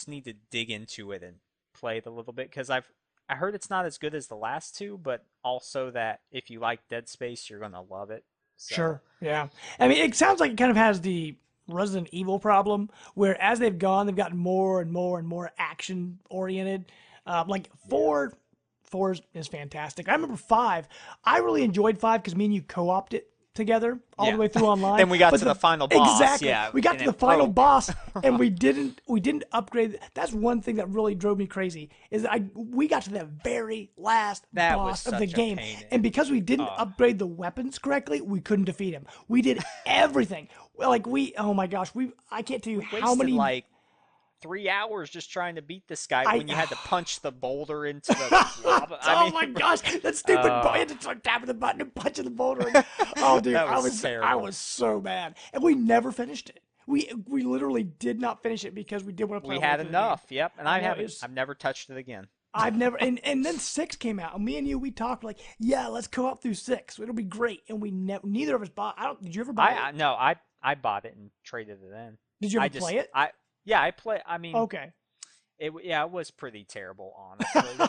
need to dig into it and play it a little bit because I heard it's not as good as the last two, but also that if you like Dead Space, you're gonna love it. So, Sure. Yeah. I mean, it sounds like it kind of has the Resident Evil problem, where as they've gone, they've gotten more and more and more action oriented. Like four is fantastic. I remember 5. I really enjoyed 5 because me and you co-opted together all the Yeah. way through online. Then we got But to the final boss. Exactly. Yeah, We got and to the it final broke. boss, and we didn't upgrade. That's one thing that really drove me crazy. Is we got to the very last That was boss of the such a game, pain. and because we didn't upgrade the weapons correctly, we couldn't defeat him. We did everything. Like oh my gosh, I can't tell you how Wasted many. like 3 hours just trying to beat this guy when you had to punch the boulder into the lava. Oh my gosh, that stupid boy had to start tapping the button and punching the boulder. Oh, dude, That I was was terrible. so mad, and we never finished it. We literally did not finish it because we did want to play. We all the way had through the enough. game. Yep, and I I know, haven't. I've never touched it again. I've never, and then 6 came out, and me and you, we talked like, yeah, let's go up through 6. It'll be great, and we neither of us bought. Did you ever buy it? No, I bought it and traded it in. Did you ever I just play it? I play. I mean, Okay. it was pretty terrible, honestly.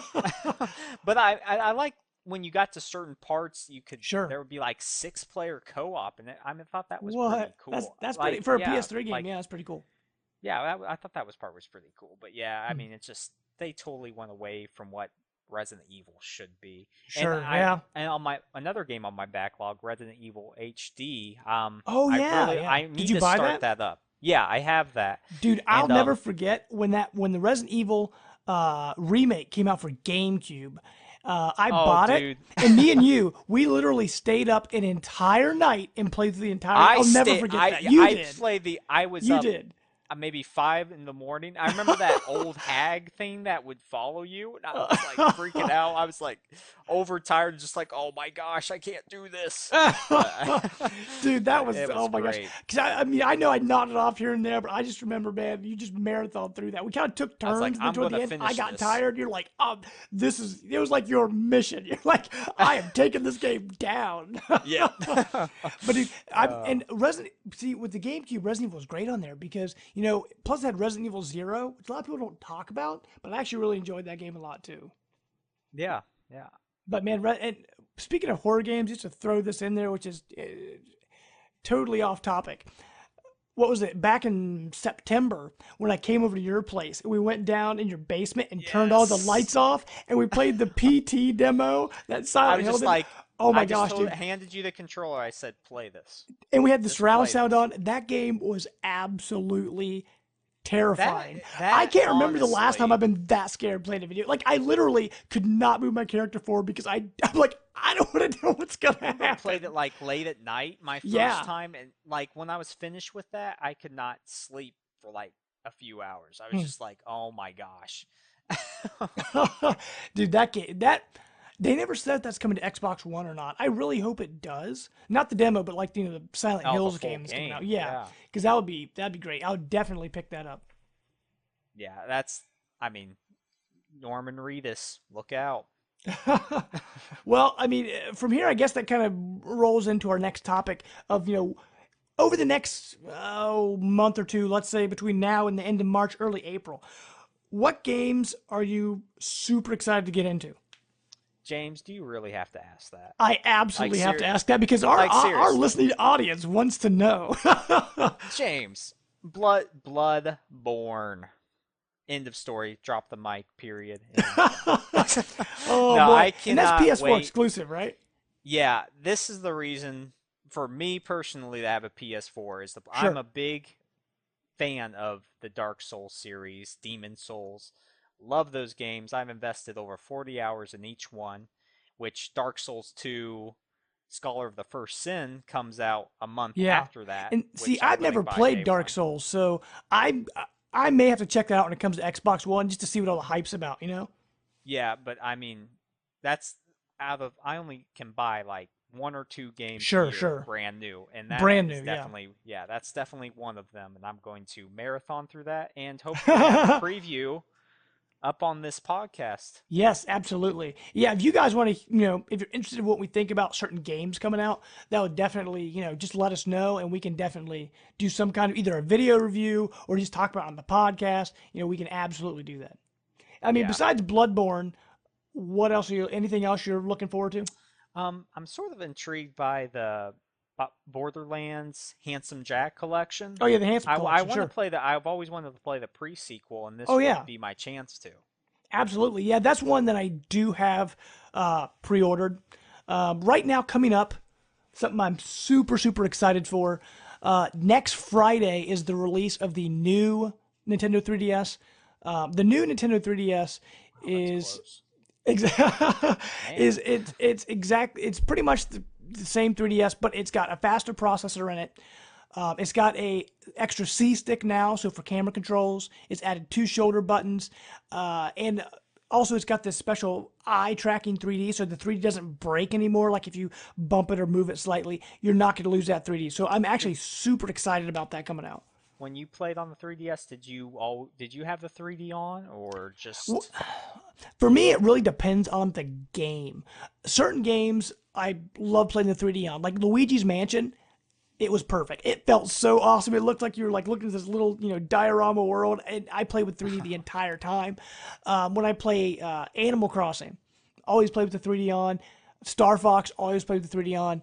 But I like when you got to certain parts, you could Sure. there would be like 6-player co-op, and I thought that was What? pretty cool. That's Like, pretty for a yeah, PS3 game. like, Yeah, that's pretty cool. yeah, I thought that part was pretty cool. But yeah, I mean, it's just they totally went away from what Resident Evil should be. Sure. And Yeah. and on my another game on my backlog, Resident Evil HD. Oh yeah. I Did need you to buy start that up. Yeah, I have that. Dude, I'll And never forget when the Resident Evil remake came out for GameCube. I bought dude. it, and me and you, we literally stayed up an entire night and played through the entire. I'll never forget that. You did. I was You up did. maybe 5 in the morning. I remember that old hag thing that would follow you, and I was like freaking out. I was like overtired, just like, oh my gosh, I can't do this. Dude, that was, It was oh my gosh. great. Because I mean, I know I nodded off here and there, but I just remember, man, you just marathon through that. We kind of took I was turns, like, and then I'm toward the gonna end, finish I got this. tired. You're like, it was like your mission. You're like, I am taking this game down. Yeah. But and see, with the GameCube, Resident Evil was great on there because, plus it had Resident Evil 0, which a lot of people don't talk about, but I actually really enjoyed that game a lot too. Yeah. But man, and speaking of horror games, just to throw this in there, which is totally off topic. What was it? Back in September, when I came over to your place, we went down in your basement and turned all the lights off, and we played the PT demo. That Silent I was Hill. just like, oh my I just gosh, dude! handed you the controller. I said, play this. And we had the Just surround play sound this. on. That game was absolutely terrifying. That I can't remember the last time honestly- I've been that scared playing a video. Like, I literally could not move my character forward because I'm like, I don't want to know what's gonna I happen. played it like late at night my first Yeah. time, and like when I was finished with that, I could not sleep for like a few hours. I Hmm. was just like, oh my gosh. Dude, that game, they never said if that's coming to Xbox One or not. I really hope it does. Not the demo, but like the Silent Oh, the Hills full game that's coming out. game, Yeah, yeah. because that'd be great. I would definitely pick that up. Yeah, I mean, Norman Reedus, look out. Well, I mean, from here, I guess that kind of rolls into our next topic of, over the next month or two, let's say between now and the end of March, early April, what games are you super excited to get into? James, do you really have to ask that? I absolutely Like, have to ask that because our seriously. listening audience wants to know. James, Bloodborne. End of story. Drop the mic. Period. Oh, No, boy. I And that's cannot PS4 wait. exclusive, right? Yeah, this is the reason for me personally to have a PS4 is Sure. I'm a big fan of the Dark Souls series, Demon Souls. Love those games. I've invested over 40 hours in each one, which Dark Souls 2 Scholar of the First Sin comes out a month Yeah. after that. And which see, I'm I've gonna never buy played day Dark one. Souls, so I may have to check that out when it comes to Xbox One just to see what all the hype's about, Yeah, but I mean, that's I only can buy like 1 or 2 games Sure, a year sure. brand new, and that Brand is new, yeah. definitely that's definitely one of them, and I'm going to marathon through that and hopefully have a preview up on this podcast. Yes, absolutely. Yeah, if you guys want to, if you're interested in what we think about certain games coming out, that would definitely, just let us know, and we can definitely do some kind of either a video review or just talk about it on the podcast. We can absolutely do that. I mean, Yeah. besides Bloodborne, what else anything else you're looking forward to? I'm sort of intrigued by the Borderlands Handsome Jack collection. Oh yeah, the Handsome I Collection, want sure. to play I've always wanted to play the pre-sequel, and this Oh, would yeah. be my chance to. Absolutely. Yeah, that's one that I do have pre-ordered. Right now, coming up something I'm super, super excited for. Next Friday is the release of the new Nintendo 3DS. The new Nintendo 3DS Oh, that's is close. is Man. it's pretty much the same 3DS, but it's got a faster processor in it. It's got a extra C stick now, so for camera controls, it's added two shoulder buttons, and also it's got this special eye tracking 3D, so the 3D doesn't break anymore. Like if you bump it or move it slightly, you're not going to lose that 3D. So I'm actually super excited about that coming out. When you played on the 3DS, did you have the 3D on or just For me, it really depends on the game. Certain games I love playing the 3D on, like Luigi's Mansion. It was perfect. It felt so awesome. It looked like you were like looking at this little, diorama world. And I played with 3D the entire time. When I play Animal Crossing, always play with the 3D on. Star Fox, always play with the 3D on.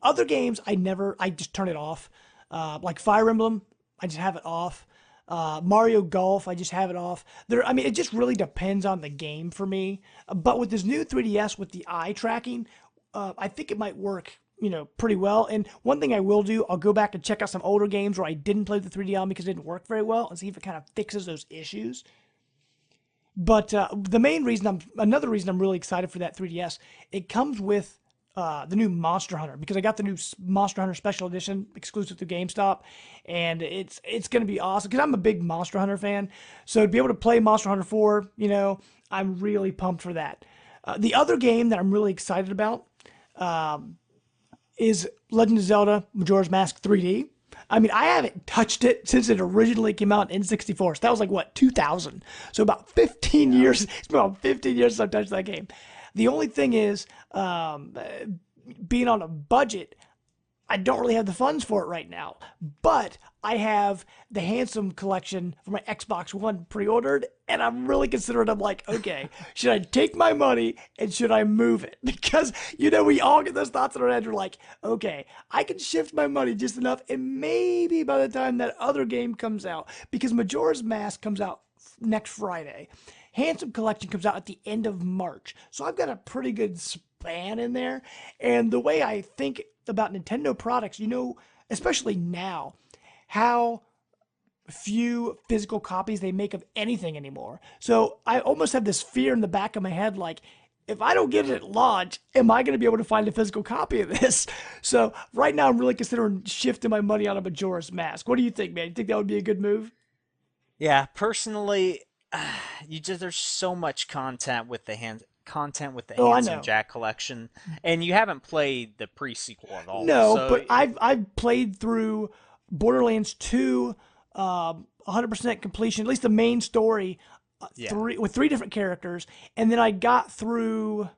Other games, I just turn it off. Like Fire Emblem, I just have it off. Mario Golf, I just have it off. It just really depends on the game for me. But with this new 3DS with the eye tracking, I think it might work, pretty well. And one thing I will do, I'll go back and check out some older games where I didn't play the 3D on because it didn't work very well and see if it kind of fixes those issues. But another reason I'm really excited for that 3DS, it comes with the new Monster Hunter because I got the new Monster Hunter Special Edition exclusive to GameStop, and it's gonna be awesome because I'm a big Monster Hunter fan. So to be able to play Monster Hunter 4, I'm really pumped for that. The other game that I'm really excited about is Legend of Zelda Majora's Mask 3D. I haven't touched it since it originally came out in N64. So that was like what, 2000. So about 15 yeah. years. It's been about 15 years since I've touched that game. The only thing is, being on a budget, I don't really have the funds for it right now. But I have the Handsome collection for my Xbox One pre-ordered, and I'm really considering. I'm like, okay, should I take my money and should I move it? Because we all get those thoughts in our head. We're like, okay, I can shift my money just enough, and maybe by the time that other game comes out, because Majora's Mask comes out next Friday. Handsome Collection comes out at the end of March. So I've got a pretty good span in there. And the way I think about Nintendo products, especially now, how few physical copies they make of anything anymore. So I almost have this fear in the back of my head, like, if I don't get it at launch, am I going to be able to find a physical copy of this? So right now I'm really considering shifting my money on a Majora's Mask. What do you think, man? You think that would be a good move? Yeah, personally, there's so much content with the Oh, I Handsome know. Jack collection, and you haven't played the pre-sequel at all. No, So but I've played through Borderlands 2, 100% completion, at least the main story, yeah, three different characters, and then I got through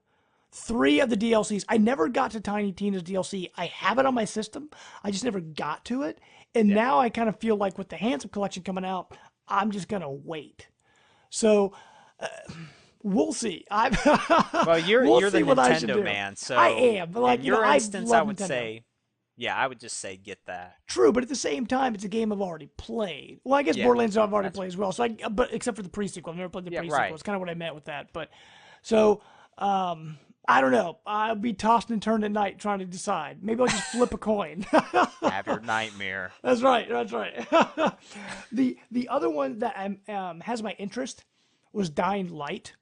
three of the DLCs. I never got to Tiny Tina's DLC. I have it on my system. I just never got to it. And yeah. now I kind of feel like with the Handsome collection coming out, I'm just gonna wait. So we'll see. Well, you're We'll you're the see what I should Nintendo do. man, I so am, but in like your I instance, I love would Nintendo. say, yeah, I would just say get that. True, but at the same time, it's a game I've already played. Well, I guess Yeah, Borderlands I've already that's played as well. So, but except for the prequel, I've never played the yeah, prequel. right. It's kind of what I meant with that. But so, I don't know. I'll be tossed and turned at night trying to decide. Maybe I'll just flip a coin. Have your nightmare. That's right. That's right. The other one that has my interest was Dying Light.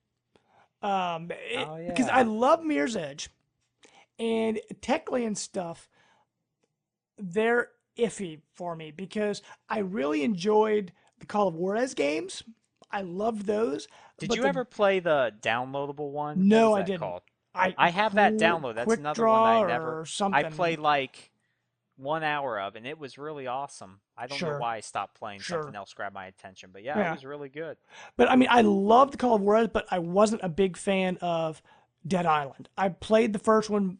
Oh Because I yeah. love Mirror's Edge and Techland stuff. They're iffy for me because I really enjoyed the Call of Juarez games. I loved those, Did but you the ever play the downloadable one? What no, was I that didn't. called? I I have that download. That's quick another one I draw never. or I something. played like 1 hour of, and it was really awesome. I don't know Sure, why I stopped playing. Something sure, else grabbed my attention, but yeah, it yeah. was really good. But I loved Call of Juarez, but I wasn't a big fan of Dead Island. I played the first one,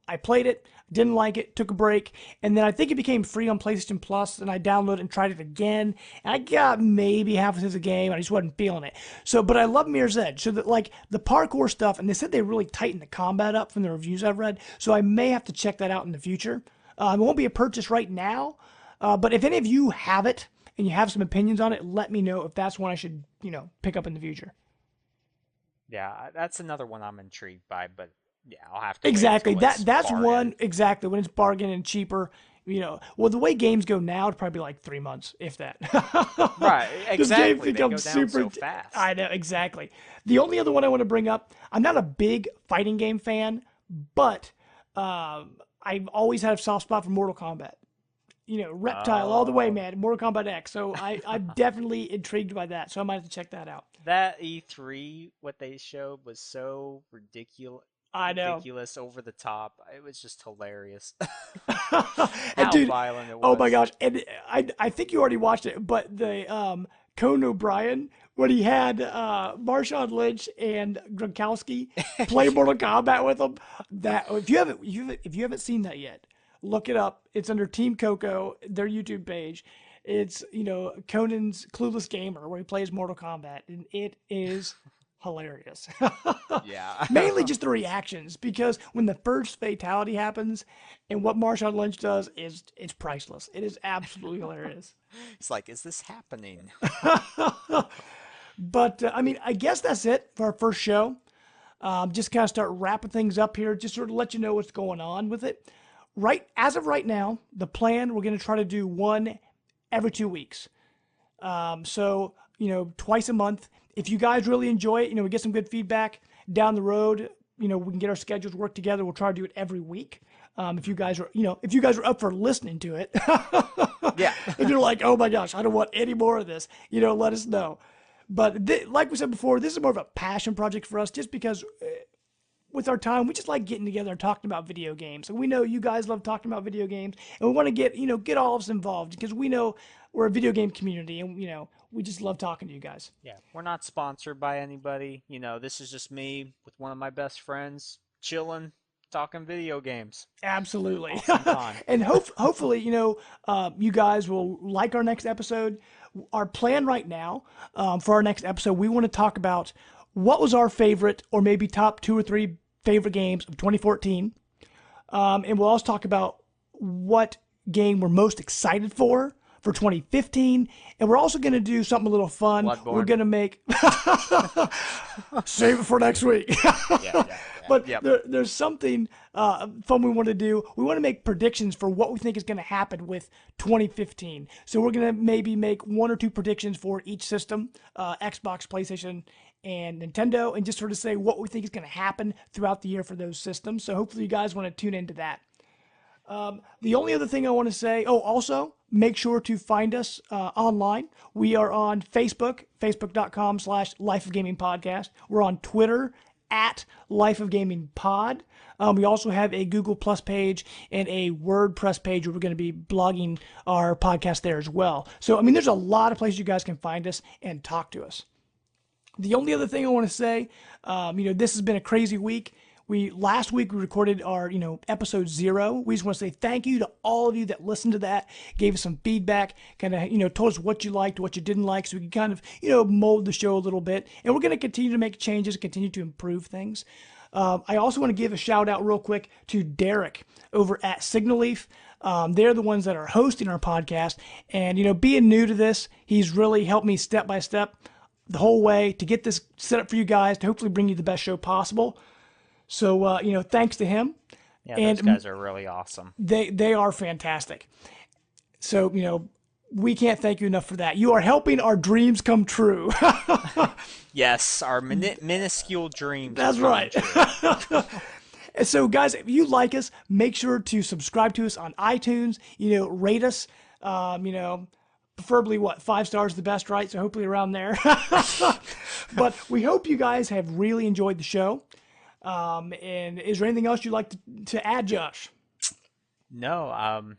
I played it, didn't like it, took a break, and then I think it became free on PlayStation Plus, and I downloaded and tried it again, and I got maybe half of the game, and I just wasn't feeling it. So, but I love Mirror's Edge, so that like the parkour stuff, and they said they really tightened the combat up from the reviews I've read, so I may have to check that out in the future. It won't be a purchase right now, but if any of you have it and you have some opinions on it, let me know if that's one I should, pick up in the future. Yeah, that's another one I'm intrigued by, but Yeah, I'll have to wait Exactly. until it's That's bargain. one exactly when it's bargain and cheaper. Well, the way games go now, it's probably like 3 months, if that. Right, Because games exactly. They become go down super. so fast. I know exactly. The only other one I want to bring up, I'm not a big fighting game fan, but I've always had a soft spot for Mortal Kombat. Reptile all the way, Oh, man. Mortal Kombat X. So I'm definitely intrigued by that. So I might have to check that out. that E3, what they showed was so I know. ridiculous, over the top. It was just hilarious. And How dude, violent it oh my was. gosh! And I think you already watched it, but the Conan O'Brien when he had Marshawn Lynch and Gronkowski play Mortal Kombat with him. That if you haven't seen that yet, look it up. It's under Team Coco, their YouTube page. It's Conan's Clueless Gamer where he plays Mortal Kombat, and it is hilarious. Yeah. Mainly just the reactions, because when the first fatality happens and what Marshawn Lynch does is it's priceless. It is absolutely hilarious. It's like, is this happening? But I mean, I guess that's it for our first show. Just kind of start wrapping things up here, just sort of let you know what's going on with it. Right as of right now, the plan, we're going to try to do one every 2 weeks. So, twice a month. If you guys really enjoy it, we get some good feedback down the road, we can get our schedules work together. We'll try to do it every week. If you guys are up for listening to it, Yeah. if you're like, oh my gosh, I don't want any more of this, let us know. But like we said before, this is more of a passion project for us, just because with our time, we just like getting together and talking about video games. And we know you guys love talking about video games, and we want to get all of us involved, because we know we're a video game community, and we just love talking to you guys. Yeah, we're not sponsored by anybody. This is just me with one of my best friends, chilling, talking video games. Absolutely. Awesome time. And hopefully, you guys will like our next episode. Our plan right now for our next episode, we want to talk about what was our favorite, or maybe top 2 or 3 favorite games of 2014. And we'll also talk about what game we're most excited for 2015. And we're also going to do something a little fun. Bloodborne. We're going to make save it for next week. Yeah. But Yep. there's something fun we want to do. We want to make predictions for what we think is going to happen with 2015. So we're going to maybe make 1 or 2 predictions for each system, Xbox, PlayStation, and Nintendo, and just sort of say what we think is going to happen throughout the year for those systems. So hopefully you guys want to tune into that. The only other thing I want to say, also make sure to find us online. We are on Facebook, facebook.com/Life of Gaming Podcast. We're on Twitter at Life of Gaming Pod. We also have a Google Plus page and a WordPress page where we're going to be blogging our podcast there as well. So, I mean, there's a lot of places you guys can find us and talk to us. The only other thing I want to say, this has been a crazy week. Last week we recorded our, episode 0. We just want to say thank you to all of you that listened to that, gave us some feedback, kind of, told us what you liked, what you didn't like, so we can kind of, mold the show a little bit. And we're going to continue to make changes, continue to improve things. I also want to give a shout out real quick to Derek over at Signal Leaf. They're the ones that are hosting our podcast. And, being new to this, he's really helped me step by step the whole way to get this set up for you guys, to hopefully bring you the best show possible. So, thanks to him. Yeah, those guys are really awesome. They are fantastic. So, we can't thank you enough for that. You are helping our dreams come true. Yes, our minuscule dreams. That's right. And so, guys, if you like us, make sure to subscribe to us on iTunes, rate us, preferably 5 stars the best, right? So hopefully around there. But we hope you guys have really enjoyed the show. And is there anything else you'd like to add, Josh? No,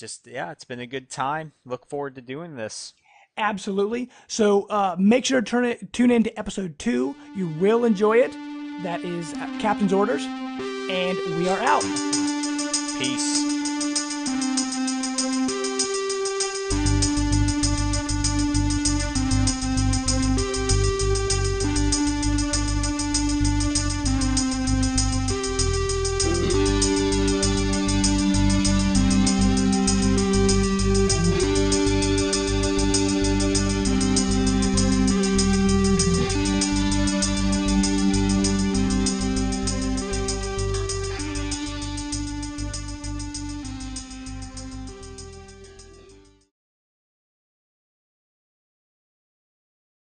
it's been a good time. Look forward to doing this. Absolutely. So make sure to tune in to episode 2. You will enjoy it. That is Captain's Orders. And we are out. Peace.